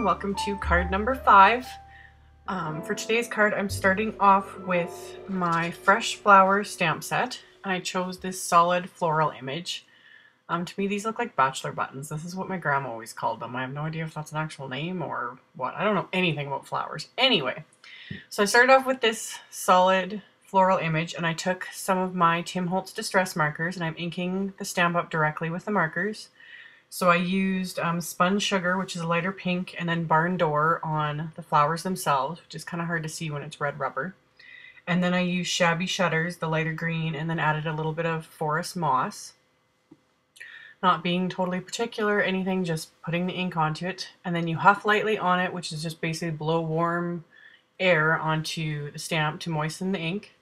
welcome to card number 5. For today's card, I'm starting off with my Fresh Flower stamp set, and I chose this solid floral image. To me, these look like bachelor buttons. This is what my grandma always called them. I have no idea if that's an actual name or what. I don't know anything about flowers. Anyway, so I started off with this solid floral image, and I took some of my Tim Holtz Distress markers, and I'm inking the stamp up directly with the markers. So I used Spun Sugar, which is a lighter pink, and then Barn Door on the flowers themselves, which is kind of hard to see when it's red rubber. And then I used Shabby Shutters, the lighter green, and then added a little bit of Forest Moss. Not being totally particular or anything, just putting the ink onto it. And then you huff lightly on it, which is just basically blow warm air onto the stamp to moisten the ink.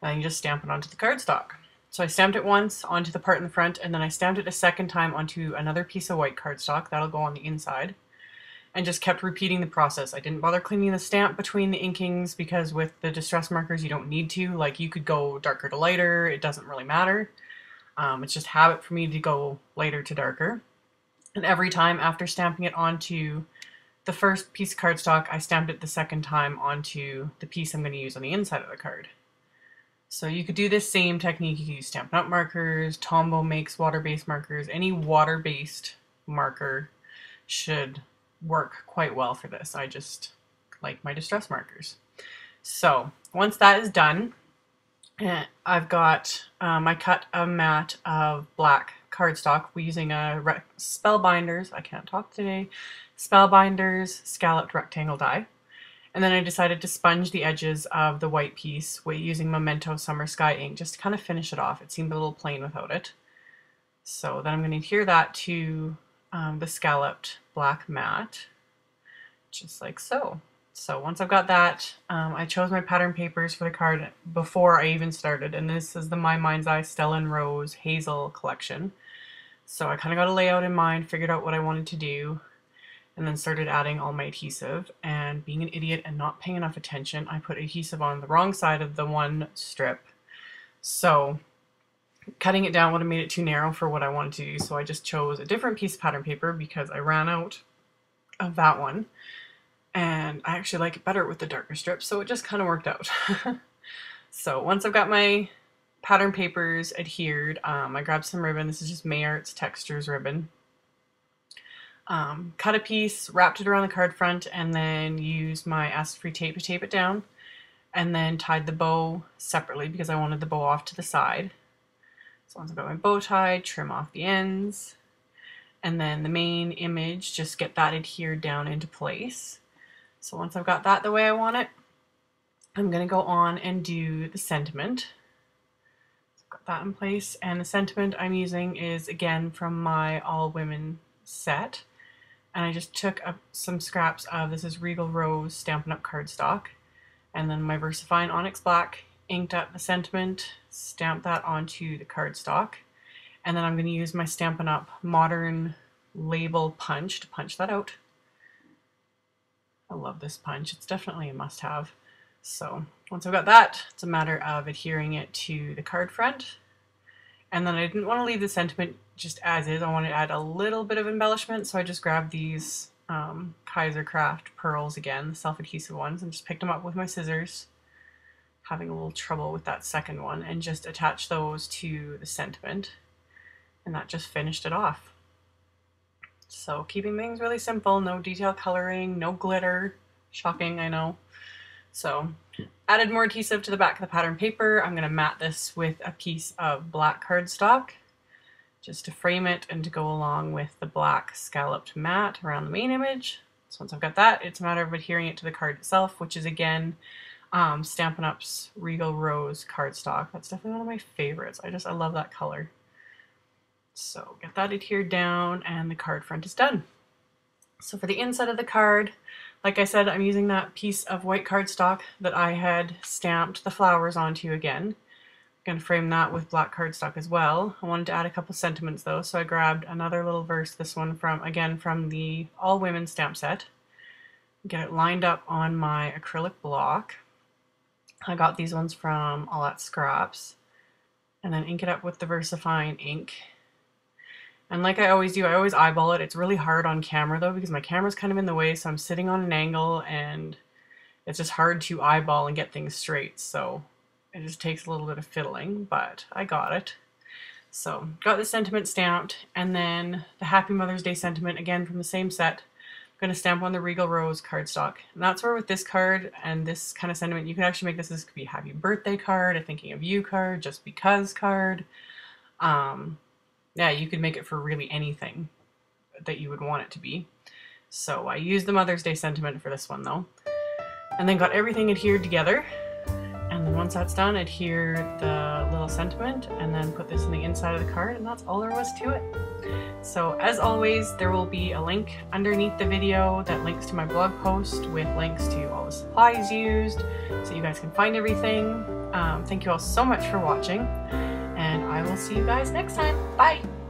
And then you just stamp it onto the cardstock. So I stamped it once onto the part in the front, and then I stamped it a second time onto another piece of white cardstock. That'll go on the inside. And just kept repeating the process. I didn't bother cleaning the stamp between the inkings because with the distress markers you don't need to. Like, you could go darker to lighter, it doesn't really matter. It's just habit for me to go lighter to darker. And every time after stamping it onto the first piece of cardstock, I stamped it the second time onto the piece I'm going to use on the inside of the card. So you could do this same technique. You could use Stampin' Up! Markers, Tombow makes water-based markers. Any water-based marker should work quite well for this. I just like my distress markers. So once that is done, I've got, I cut a mat of black cardstock using a Spellbinders, I can't talk today, Spellbinders scalloped rectangle die. And then I decided to sponge the edges of the white piece using Memento Summer Sky ink just to kind of finish it off. It seemed a little plain without it. So then I'm going to adhere that to the scalloped black mat, just like so. So once I've got that, I chose my pattern papers for the card before I even started, and this is the My Mind's Eye Stella and Rose Hazel collection. So I kind of got a layout in mind, figured out what I wanted to do, and then started adding all my adhesive. And being an idiot and not paying enough attention, I put adhesive on the wrong side of the one strip. So cutting it down would have made it too narrow for what I wanted to do, so I just chose a different piece of pattern paper because I ran out of that one. And I actually like it better with the darker strips, so it just kind of worked out. So once I've got my pattern papers adhered, I grabbed some ribbon. This is just AmyR's Textures ribbon. Cut a piece, wrapped it around the card front, and then used my acid-free tape to tape it down, and then tied the bow separately because I wanted the bow off to the side. So once I've got my bow tied, trim off the ends, and then the main image, just get that adhered down into place. So once I've got that the way I want it, I'm going to go on and do the sentiment. So I've got that in place, and the sentiment I'm using is again from my All Women set. And I just took some scraps of, this is Regal Rose Stampin' Up! Cardstock, and then my VersaFine Onyx Black, inked up the sentiment, stamped that onto the cardstock, and then I'm going to use my Stampin' Up! Modern Label punch to punch that out. I love this punch. It's definitely a must-have. So once I've got that, it's a matter of adhering it to the card front. And then I didn't want to leave the sentiment just as is. I wanted to add a little bit of embellishment, so I just grabbed these Kaiser Craft pearls again, the self-adhesive ones, and just picked them up with my scissors. Having a little trouble with that second one, and just attached those to the sentiment. And that just finished it off. So keeping things really simple, no detail coloring, no glitter. Shocking, I know. So added more adhesive to the back of the pattern paper. I'm going to mat this with a piece of black cardstock just to frame it and to go along with the black scalloped mat around the main image. So once I've got that, it's a matter of adhering it to the card itself, which is again Stampin' Up's Regal Rose cardstock. That's definitely one of my favorites. I love that color. So get that adhered down, and the card front is done. So for the inside of the card, like I said, I'm using that piece of white cardstock that I had stamped the flowers onto again. I'm going to frame that with black cardstock as well. I wanted to add a couple sentiments though, so I grabbed another little verse, this one from the All Women stamp set. Get it lined up on my acrylic block. I got these ones from All That Scraps. And then ink it up with the VersaFine ink. And like I always do, I always eyeball it. It's really hard on camera though, because my camera's kind of in the way, so I'm sitting on an angle and it's just hard to eyeball and get things straight. So it just takes a little bit of fiddling, but I got it. So got the sentiment stamped, and then the Happy Mother's Day sentiment, again from the same set. I'm going to stamp on the Regal Rose cardstock. And that's where with this card and this kind of sentiment, you can actually make this could be a happy birthday card, a thinking of you card, just because card. Yeah, you could make it for really anything that you would want it to be. So I used the Mother's Day sentiment for this one though. And then got everything adhered together. And then once that's done, adhere the little sentiment and then put this in the inside of the card, and that's all there was to it. So as always, there will be a link underneath the video that links to my blog post with links to all the supplies used, so you guys can find everything. Thank you all so much for watching, and I will see you guys next time. Bye!